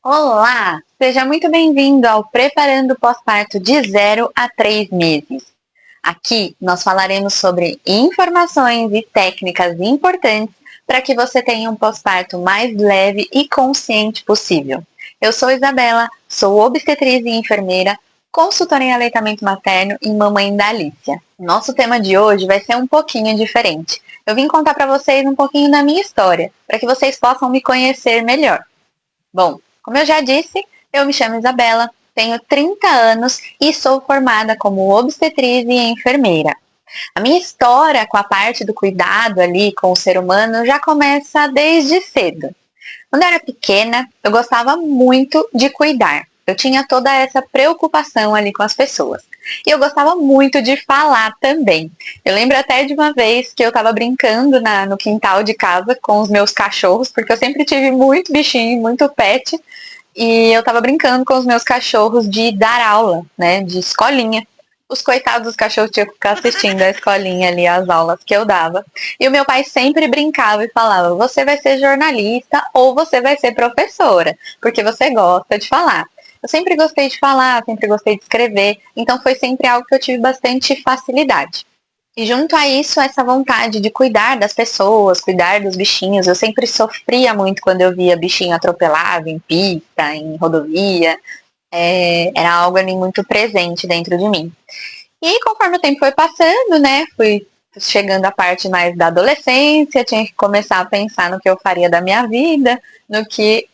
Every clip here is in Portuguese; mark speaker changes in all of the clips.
Speaker 1: Olá, seja muito bem-vindo ao Preparando o Pós-Parto de 0 a 3 meses. Aqui nós falaremos sobre informações e técnicas importantes para que você tenha um pós-parto mais leve e consciente possível. Eu sou Isabela, sou obstetriz e enfermeira, consultora em aleitamento materno e mamãe da Alicia. Nosso tema de hoje vai ser um pouquinho diferente. Eu vim contar para vocês um pouquinho da minha história, para que vocês possam me conhecer melhor. Bom, como eu já disse, eu me chamo Isabela, tenho 30 anos e sou formada como obstetriz e enfermeira. A minha história com a parte do cuidado ali com o ser humano já começa desde cedo. Quando eu era pequena, eu gostava muito de cuidar. Eu tinha toda essa preocupação ali com as pessoas. E eu gostava muito de falar também. Eu lembro até de uma vez que eu estava brincando no quintal de casa com os meus cachorros, porque eu sempre tive muito bichinho, muito pet, e eu tava brincando com os meus cachorros de dar aula, né, de escolinha. Os coitados dos cachorros tinham que ficar assistindo a escolinha ali, as aulas que eu dava. E o meu pai sempre brincava e falava: você vai ser jornalista ou você vai ser professora, porque você gosta de falar. Eu sempre gostei de falar, sempre gostei de escrever, então foi sempre algo que eu tive bastante facilidade. E junto a isso, essa vontade de cuidar das pessoas, cuidar dos bichinhos. Eu sempre sofria muito quando eu via bichinho atropelado em pista, em rodovia. Era algo ali muito presente dentro de mim. E conforme o tempo foi passando, né, fui chegando à parte mais da adolescência, tinha que começar a pensar no que eu faria da minha vida, no que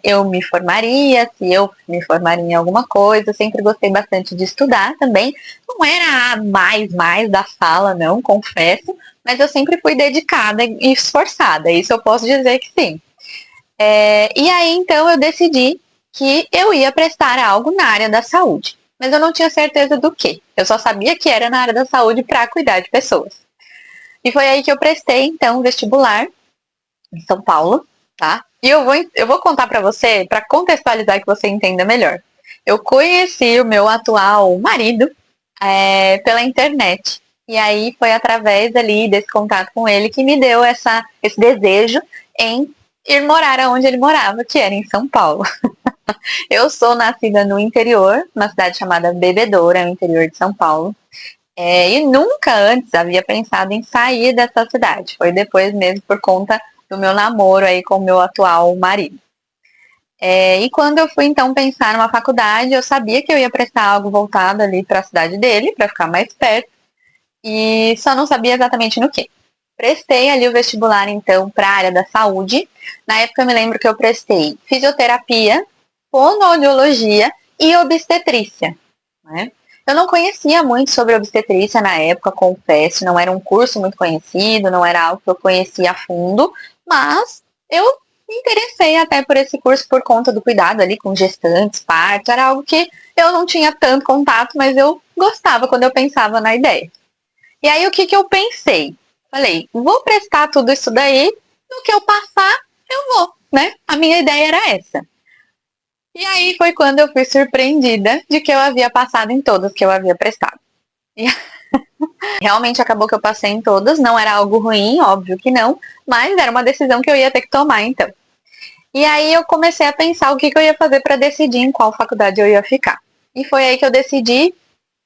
Speaker 1: eu me formaria, se eu me formaria em alguma coisa. Eu sempre gostei bastante de estudar também. Não era a mais da sala, não, confesso, mas eu sempre fui dedicada e esforçada, isso eu posso dizer que sim. E aí, então, eu decidi que eu ia prestar algo na área da saúde. Mas eu não tinha certeza do que. Eu só sabia que era na área da saúde para cuidar de pessoas. E foi aí que eu prestei, então, vestibular em São Paulo, tá? E eu vou contar para você, para contextualizar que você entenda melhor. Eu conheci o meu atual marido pela internet. E aí foi através ali desse contato com ele que me deu esse desejo em ir morar onde ele morava, que era em São Paulo. Eu sou nascida no interior, numa cidade chamada Bebedoura, no interior de São Paulo. E nunca antes havia pensado em sair dessa cidade. Foi depois mesmo por conta do meu namoro aí com o meu atual marido. E quando eu fui então pensar numa faculdade, eu sabia que eu ia prestar algo voltado ali para a cidade dele, para ficar mais perto, e só não sabia exatamente no que. Prestei ali o vestibular então para a área da saúde. Na época eu me lembro que eu prestei fisioterapia, fonoaudiologia e obstetrícia, né? Eu não conhecia muito sobre obstetrícia na época, confesso, não era um curso muito conhecido, não era algo que eu conhecia a fundo, mas eu me interessei até por esse curso por conta do cuidado ali com gestantes, partos, era algo que eu não tinha tanto contato, mas eu gostava quando eu pensava na ideia. E aí o que eu pensei? Falei, vou prestar tudo isso daí, no que eu passar, eu vou, né? A minha ideia era essa. E aí foi quando eu fui surpreendida de que eu havia passado em todas que eu havia prestado. E realmente acabou que eu passei em todas, não era algo ruim, óbvio que não, mas era uma decisão que eu ia ter que tomar então. E aí eu comecei a pensar o que eu ia fazer para decidir em qual faculdade eu ia ficar. E foi aí que eu decidi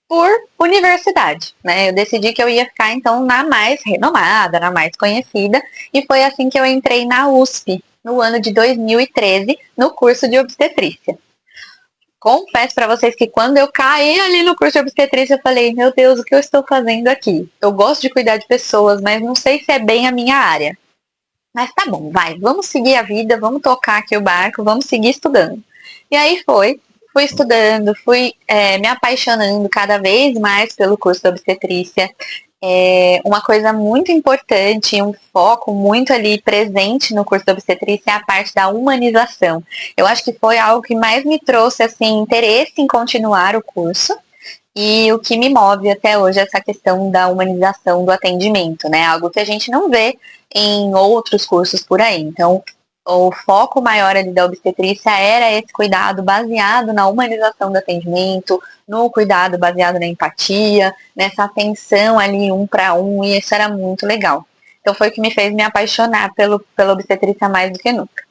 Speaker 1: por universidade, né? Eu decidi que eu ia ficar então na mais renomada, na mais conhecida, e foi assim que eu entrei na USP, no ano de 2013, no curso de obstetrícia. Confesso para vocês que quando eu caí ali no curso de obstetrícia, eu falei: meu Deus, o que eu estou fazendo aqui? Eu gosto de cuidar de pessoas, mas não sei se é bem a minha área. Mas tá bom, vai, vamos seguir a vida, vamos tocar aqui o barco, vamos seguir estudando. E aí fui estudando, fui me apaixonando cada vez mais pelo curso de obstetrícia. Uma coisa muito importante, um foco muito ali presente no curso de obstetrícia é a parte da humanização. Eu acho que foi algo que mais me trouxe assim interesse em continuar o curso. E o que me move até hoje é essa questão da humanização do atendimento, né? Algo que a gente não vê em outros cursos por aí. Então, o foco maior ali da obstetrícia era esse cuidado baseado na humanização do atendimento, no cuidado baseado na empatia, nessa atenção ali um para um, e isso era muito legal. Então foi o que me fez me apaixonar pela obstetrícia mais do que nunca.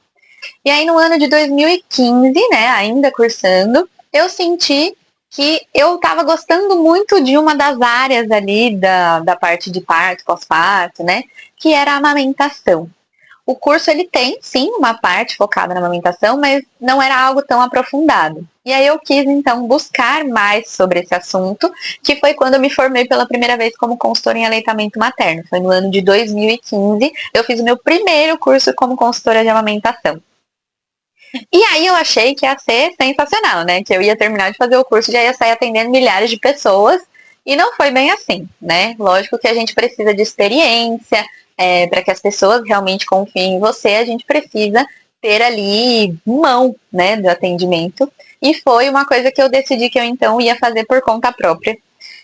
Speaker 1: E aí no ano de 2015, né, ainda cursando, eu senti que eu estava gostando muito de uma das áreas ali da parte de parto, pós-parto, né, que era a amamentação. O curso ele tem, sim, uma parte focada na amamentação, mas não era algo tão aprofundado. E aí eu quis, então, buscar mais sobre esse assunto, que foi quando eu me formei pela primeira vez como consultora em aleitamento materno. Foi no ano de 2015, eu fiz o meu primeiro curso como consultora de amamentação. E aí eu achei que ia ser sensacional, né? Que eu ia terminar de fazer o curso e já ia sair atendendo milhares de pessoas. E não foi bem assim, né? Lógico que a gente precisa de experiência, para que as pessoas realmente confiem em você, a gente precisa ter ali mão, né, do atendimento. E foi uma coisa que eu decidi que eu então ia fazer por conta própria,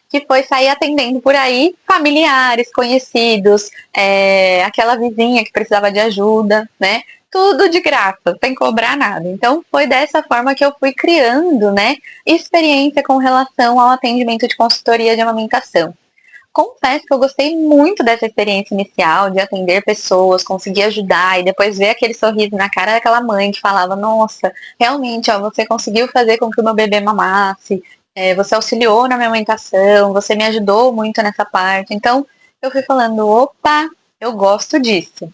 Speaker 1: que foi sair atendendo por aí familiares, conhecidos, aquela vizinha que precisava de ajuda, né? Tudo de graça, sem cobrar nada. Então foi dessa forma que eu fui criando, né, experiência com relação ao atendimento de consultoria de amamentação. Confesso que eu gostei muito dessa experiência inicial, de atender pessoas, conseguir ajudar e depois ver aquele sorriso na cara daquela mãe que falava, nossa, realmente, ó, você conseguiu fazer com que o meu bebê mamasse, você auxiliou na minha amamentação, você me ajudou muito nessa parte. Então, eu fui falando, opa, eu gosto disso.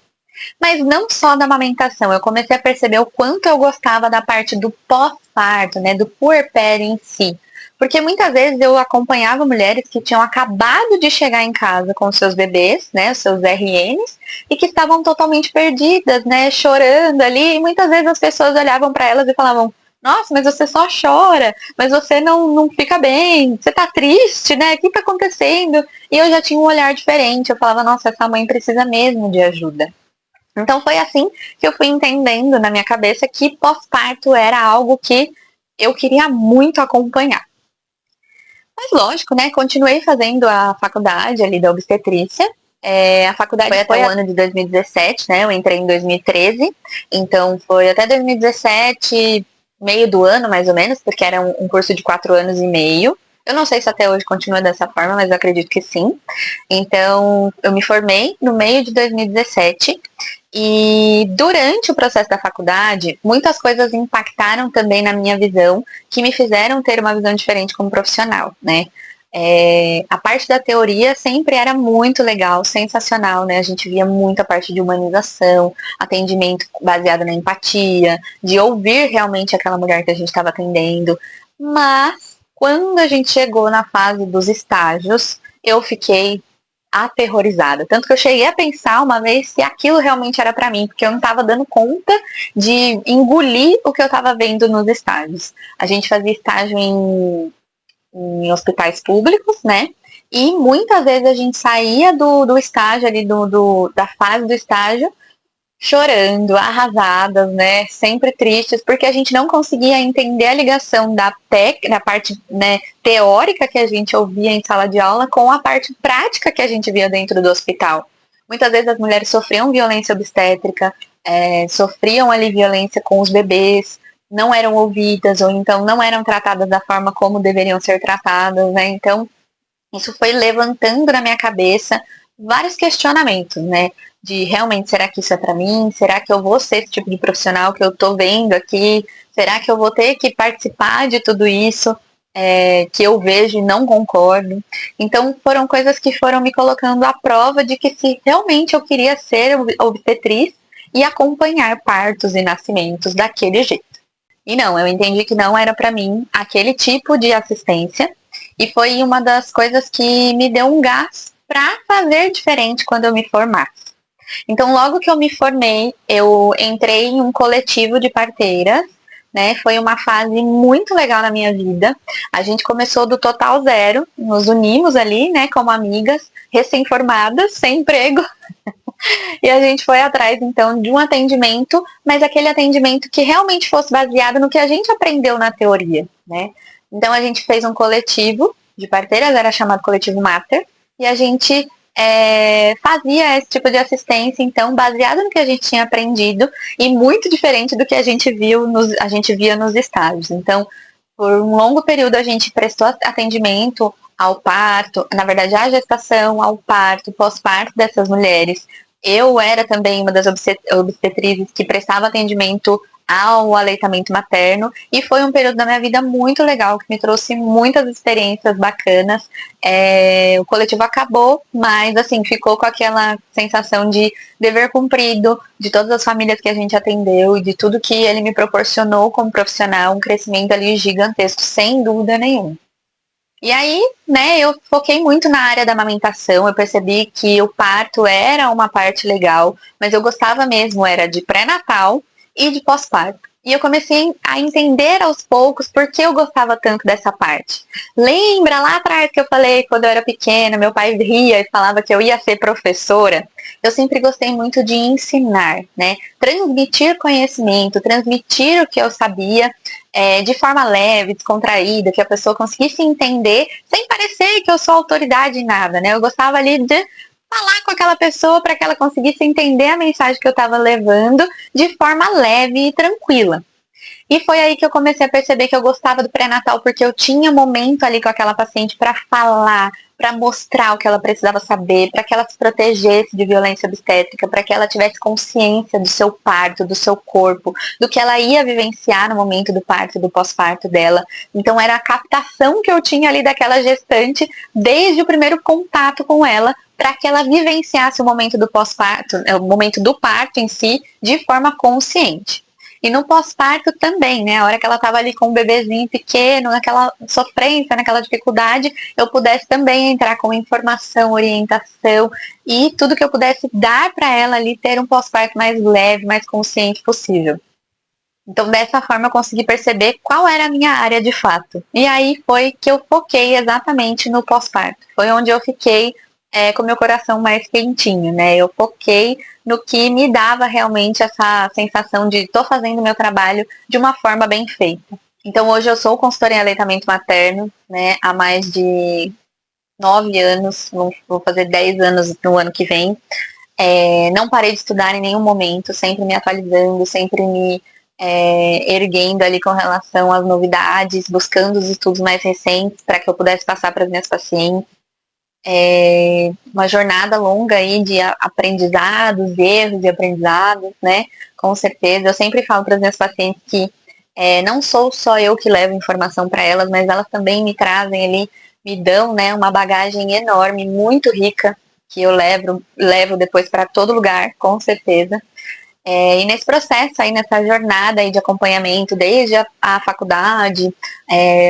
Speaker 1: Mas não só da amamentação, eu comecei a perceber o quanto eu gostava da parte do pós-parto, né, do puerpério em si. Porque muitas vezes eu acompanhava mulheres que tinham acabado de chegar em casa com seus bebês, né, os seus RNs, e que estavam totalmente perdidas, né, chorando ali, e muitas vezes as pessoas olhavam para elas e falavam: nossa, mas você só chora, mas você não fica bem, você tá triste, né? O que tá acontecendo? E eu já tinha um olhar diferente, eu falava, nossa, essa mãe precisa mesmo de ajuda. Então foi assim que eu fui entendendo na minha cabeça que pós-parto era algo que eu queria muito acompanhar. Mas lógico, né? Continuei fazendo a faculdade ali da obstetrícia. A faculdade foi até o ano de 2017, né? Eu entrei em 2013, então foi até 2017, meio do ano mais ou menos, porque era um curso de 4 anos e meio. Eu não sei se até hoje continua dessa forma, mas eu acredito que sim. Então, eu me formei no meio de 2017 e durante o processo da faculdade, muitas coisas impactaram também na minha visão, que me fizeram ter uma visão diferente como profissional, né? A parte da teoria sempre era muito legal, sensacional, né? A gente via muita parte de humanização, atendimento baseado na empatia, de ouvir realmente aquela mulher que a gente estava atendendo. Mas quando a gente chegou na fase dos estágios, eu fiquei aterrorizada. Tanto que eu cheguei a pensar uma vez se aquilo realmente era para mim, porque eu não estava dando conta de engolir o que eu estava vendo nos estágios. A gente fazia estágio em hospitais públicos, né? E muitas vezes a gente saía do estágio ali, da fase do estágio, chorando, arrasadas, né? Sempre tristes, porque a gente não conseguia entender a ligação da parte, né, teórica que a gente ouvia em sala de aula com a parte prática que a gente via dentro do hospital. Muitas vezes as mulheres sofriam violência obstétrica, sofriam ali violência com os bebês, não eram ouvidas ou então não eram tratadas da forma como deveriam ser tratadas, né? Então, isso foi levantando na minha cabeça vários questionamentos, né? De realmente, será que isso é para mim? Será que eu vou ser esse tipo de profissional que eu tô vendo aqui? Será que eu vou ter que participar de tudo isso que eu vejo e não concordo? Então, foram coisas que foram me colocando à prova de que se realmente eu queria ser obstetriz e acompanhar partos e nascimentos daquele jeito. E não, eu entendi que não era para mim aquele tipo de assistência. E foi uma das coisas que me deu um gás para fazer diferente quando eu me formasse. Então, logo que eu me formei, eu entrei em um coletivo de parteiras, né? Foi uma fase muito legal na minha vida. A gente começou do total zero, nos unimos ali, né, como amigas, recém-formadas, sem emprego. E a gente foi atrás, então, de um atendimento, mas aquele atendimento que realmente fosse baseado no que a gente aprendeu na teoria, né? Então, a gente fez um coletivo de parteiras, era chamado Coletivo Mater, e a gente fazia esse tipo de assistência, então, baseado no que a gente tinha aprendido e muito diferente do que a gente via nos estágios. Então, por um longo período, a gente prestou atendimento ao parto, na verdade, à gestação, ao parto, pós-parto dessas mulheres, Eu era também uma das obstetrizes que prestava atendimento ao aleitamento materno e foi um período da minha vida muito legal, que me trouxe muitas experiências bacanas. O coletivo acabou, mas assim, ficou com aquela sensação de dever cumprido, de todas as famílias que a gente atendeu e de tudo que ele me proporcionou como profissional, um crescimento ali gigantesco, sem dúvida nenhuma. E aí, né, eu foquei muito na área da amamentação, eu percebi que o parto era uma parte legal, mas eu gostava mesmo, era de pré-natal e de pós-parto. E eu comecei a entender aos poucos por que eu gostava tanto dessa parte. Lembra lá atrás que eu falei, quando eu era pequena, meu pai ria e falava que eu ia ser professora? Eu sempre gostei muito de ensinar, né? Transmitir conhecimento, transmitir o que eu sabia de forma leve, descontraída, que a pessoa conseguisse entender sem parecer que eu sou autoridade em nada, né? Eu gostava ali de falar com aquela pessoa para que ela conseguisse entender a mensagem que eu estava levando de forma leve e tranquila. E foi aí que eu comecei a perceber que eu gostava do pré-natal, porque eu tinha momento ali com aquela paciente para falar, para mostrar o que ela precisava saber, para que ela se protegesse de violência obstétrica, para que ela tivesse consciência do seu parto, do seu corpo, do que ela ia vivenciar no momento do parto e do pós-parto dela. Então era a captação que eu tinha ali daquela gestante desde o primeiro contato com ela, para que ela vivenciasse o momento do pós-parto, o momento do parto em si, de forma consciente. E no pós-parto também, né? A hora que ela estava ali com um bebezinho pequeno, naquela sofrência, naquela dificuldade, eu pudesse também entrar com informação, orientação e tudo que eu pudesse dar para ela ali ter um pós-parto mais leve, mais consciente possível. Então, dessa forma, eu consegui perceber qual era a minha área de fato. E aí foi que eu foquei exatamente no pós-parto. Foi onde eu fiquei com meu coração mais quentinho, né? Eu foquei no que me dava realmente essa sensação de estou fazendo meu trabalho de uma forma bem feita. Então, hoje eu sou consultora em aleitamento materno, né? Há mais de 9 anos, vou fazer 10 anos no ano que vem. Não parei de estudar em nenhum momento, sempre me atualizando, sempre me erguendo ali com relação às novidades, buscando os estudos mais recentes para que eu pudesse passar para as minhas pacientes. Uma jornada longa aí de aprendizados, erros e aprendizados, né? Com certeza. Eu sempre falo para as minhas pacientes que não sou só eu que levo informação para elas, mas elas também me trazem ali, me dão, né, uma bagagem enorme, muito rica, que eu levo depois para todo lugar, com certeza. E nesse processo aí, nessa jornada aí de acompanhamento, desde a faculdade,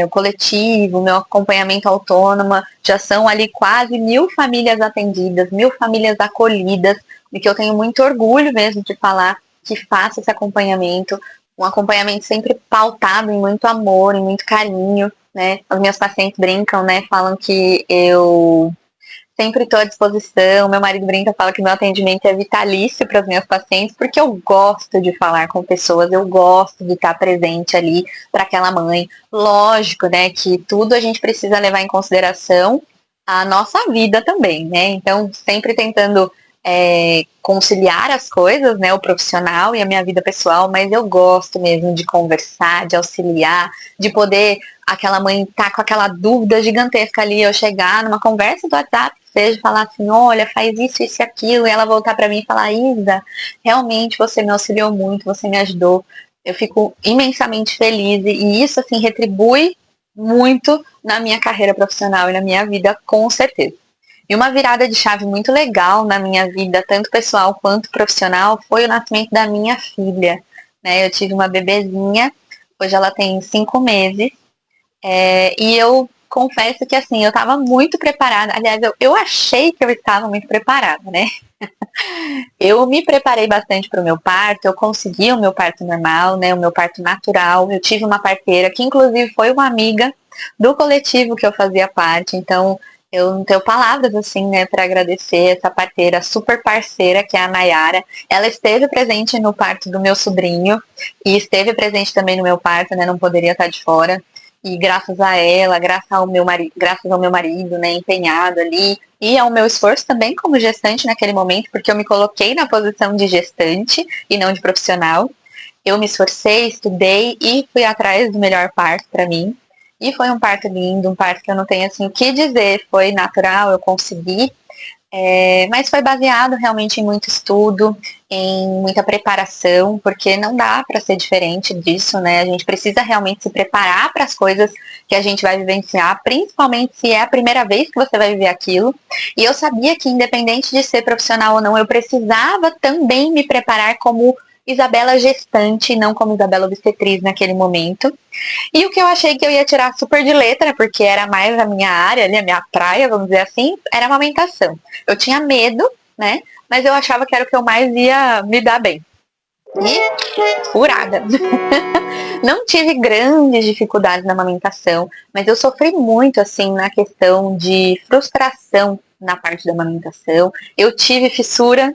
Speaker 1: o coletivo, meu acompanhamento autônoma, já são ali quase 1.000 famílias atendidas, 1.000 famílias acolhidas, e que eu tenho muito orgulho mesmo de falar que faço esse acompanhamento, um acompanhamento sempre pautado em muito amor, em muito carinho, né? As minhas pacientes brincam, né? Falam que eu sempre estou à disposição. Meu marido brinca, fala que meu atendimento é vitalício para as minhas pacientes, porque eu gosto de falar com pessoas, eu gosto de estar presente ali para aquela mãe. Lógico, né, que tudo a gente precisa levar em consideração a nossa vida também, né? Então, sempre tentando conciliar as coisas, né, o profissional e a minha vida pessoal, mas eu gosto mesmo de conversar, de auxiliar, de poder aquela mãe tá com aquela dúvida gigantesca ali, eu chegar numa conversa do WhatsApp, seja falar assim, olha, faz isso, isso e aquilo, e ela voltar para mim e falar, Isa, realmente você me auxiliou muito, você me ajudou, eu fico imensamente feliz, e isso, assim, retribui muito na minha carreira profissional e na minha vida, com certeza. E uma virada de chave muito legal na minha vida, tanto pessoal quanto profissional, foi o nascimento da minha filha, né? Eu tive uma bebezinha, hoje ela tem 5 meses, e eu confesso que assim, eu estava muito preparada. Aliás, eu achei que eu estava muito preparada, né? Eu me preparei bastante para o meu parto, eu consegui o meu parto normal, né? O meu parto natural. Eu tive uma parteira que, inclusive, foi uma amiga do coletivo que eu fazia parte. Então, eu não tenho palavras assim, né, para agradecer essa parteira super parceira, que é a Nayara. Ela esteve presente no parto do meu sobrinho e esteve presente também no meu parto, né? Não poderia estar de fora. E graças a ela, graças ao meu marido, né, empenhado ali, e ao meu esforço também como gestante naquele momento, porque eu me coloquei na posição de gestante e não de profissional. Eu me esforcei, estudei e fui atrás do melhor parto para mim. E foi um parto lindo, um parto que eu não tenho assim o que dizer, foi natural, eu consegui Mas foi baseado realmente em muito estudo, em muita preparação, porque não dá para ser diferente disso, né? A gente precisa realmente se preparar para as coisas que a gente vai vivenciar, principalmente se é a primeira vez que você vai viver aquilo. E eu sabia que, independente de ser profissional ou não, eu precisava também me preparar como Isabela gestante, não como Isabela obstetriz naquele momento. E o que eu achei que eu ia tirar super de letra, porque era mais a minha área, ali, a minha praia, vamos dizer assim, era a amamentação. Eu tinha medo, né? Mas eu achava que era o que eu mais ia me dar bem. E furada. Não tive grandes dificuldades na amamentação, mas eu sofri muito, assim, na questão de frustração na parte da amamentação. Eu tive fissura,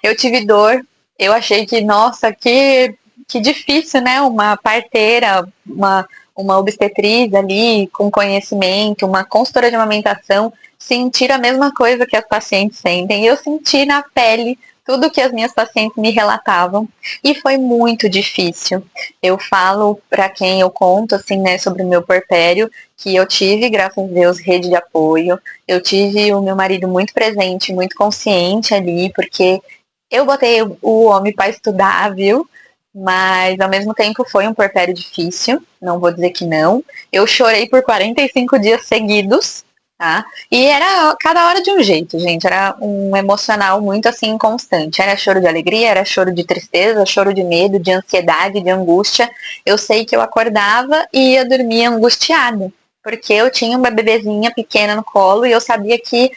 Speaker 1: eu tive dor. Eu achei que, nossa, que difícil, né? Uma parteira, uma obstetriz ali com conhecimento, uma consultora de amamentação, sentir a mesma coisa que as pacientes sentem. Eu senti na pele tudo que as minhas pacientes me relatavam e foi muito difícil. Eu falo para quem eu conto assim, né, sobre o meu puerpério, que eu tive, graças a Deus, rede de apoio. Eu tive o meu marido muito presente, muito consciente ali, porque eu botei o homem para estudar, viu? Mas ao mesmo tempo foi um puerpério difícil, não vou dizer que não. Eu chorei por 45 dias seguidos, tá? E era cada hora de um jeito, gente. Era um emocional muito assim constante. Era choro de alegria, era choro de tristeza, choro de medo, de ansiedade, de angústia. Eu sei que eu acordava e ia dormir angustiada, porque eu tinha uma bebezinha pequena no colo e eu sabia que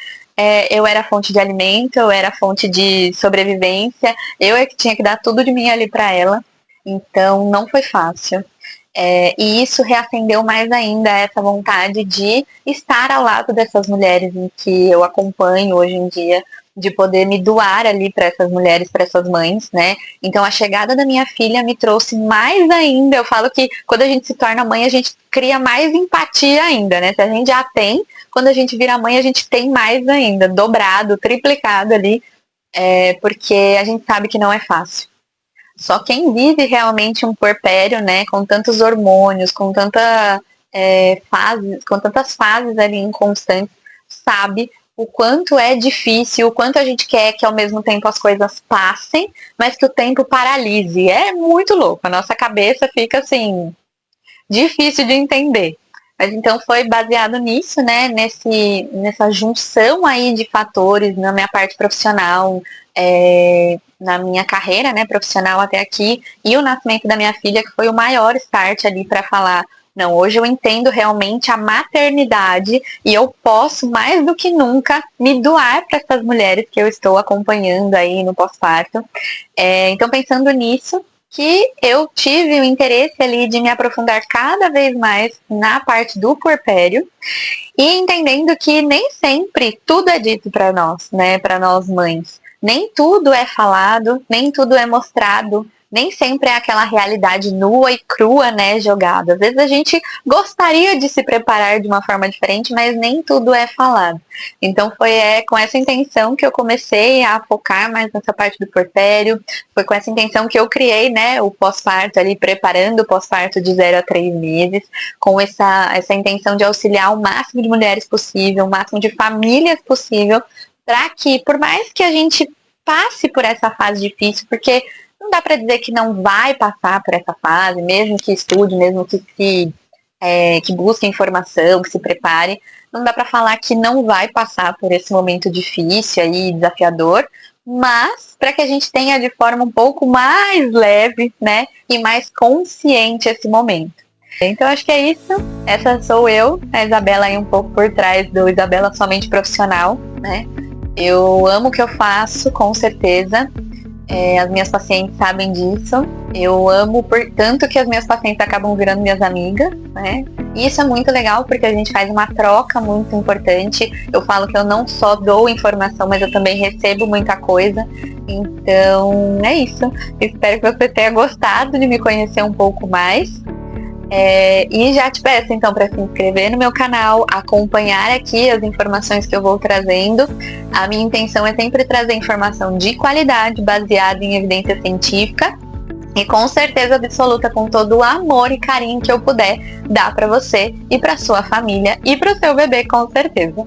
Speaker 1: eu era fonte de alimento, eu era fonte de sobrevivência, eu é que tinha que dar tudo de mim ali para ela, então não foi fácil. E isso reacendeu mais ainda essa vontade de estar ao lado dessas mulheres em que eu acompanho hoje em dia, de poder me doar ali para essas mulheres, para essas mães, né? Então a chegada da minha filha me trouxe mais ainda. Eu falo que quando a gente se torna mãe, a gente cria mais empatia ainda, né? Se a gente já tem, quando a gente vira mãe, a gente tem mais ainda, dobrado, triplicado ali, porque a gente sabe que não é fácil. Só quem vive realmente um puerpério, né, com tantos hormônios, com tantas fases ali inconstantes, sabe o quanto é difícil, o quanto a gente quer que ao mesmo tempo as coisas passem, mas que o tempo paralise. É muito louco, a nossa cabeça fica assim, difícil de entender. Mas então foi baseado nisso, né? Nessa junção aí de fatores na minha parte profissional, na minha carreira, né, profissional até aqui, e o nascimento da minha filha, que foi o maior start ali para falar, não, hoje eu entendo realmente a maternidade e eu posso mais do que nunca me doar para essas mulheres que eu estou acompanhando aí no pós-parto. Então pensando nisso, que eu tive o interesse ali de me aprofundar cada vez mais na parte do puerpério e entendendo que nem sempre tudo é dito para nós, né, para nós mães. Nem tudo é falado, nem tudo é mostrado, nem sempre é aquela realidade nua e crua, né, jogada. Às vezes a gente gostaria de se preparar de uma forma diferente, mas nem tudo é falado. Então foi com essa intenção que eu comecei a focar mais nessa parte do puerpério, foi com essa intenção que eu criei, né, o pós-parto ali, preparando o pós-parto de 0 a 3 meses, com essa intenção de auxiliar o máximo de mulheres possível, o máximo de famílias possível, para que, por mais que a gente passe por essa fase difícil, porque não dá para dizer que não vai passar por essa fase, mesmo que estude, mesmo que busque informação, que se prepare, não dá para falar que não vai passar por esse momento difícil e desafiador, mas para que a gente tenha de forma um pouco mais leve, né, e mais consciente esse momento. Então acho que é isso. Essa sou eu, a Isabela aí um pouco por trás do Isabela somente profissional, né? Eu amo o que eu faço, com certeza. As minhas pacientes sabem disso. Eu amo tanto que as minhas pacientes acabam virando minhas amigas, né? E isso é muito legal porque a gente faz uma troca muito importante. Eu falo que eu não só dou informação, mas eu também recebo muita coisa. Então, é isso. Espero que você tenha gostado de me conhecer um pouco mais. E já te peço então para se inscrever no meu canal, acompanhar aqui as informações que eu vou trazendo. A minha intenção é sempre trazer informação de qualidade, baseada em evidência científica e com certeza absoluta, com todo o amor e carinho que eu puder dar para você e para sua família e para o seu bebê, com certeza.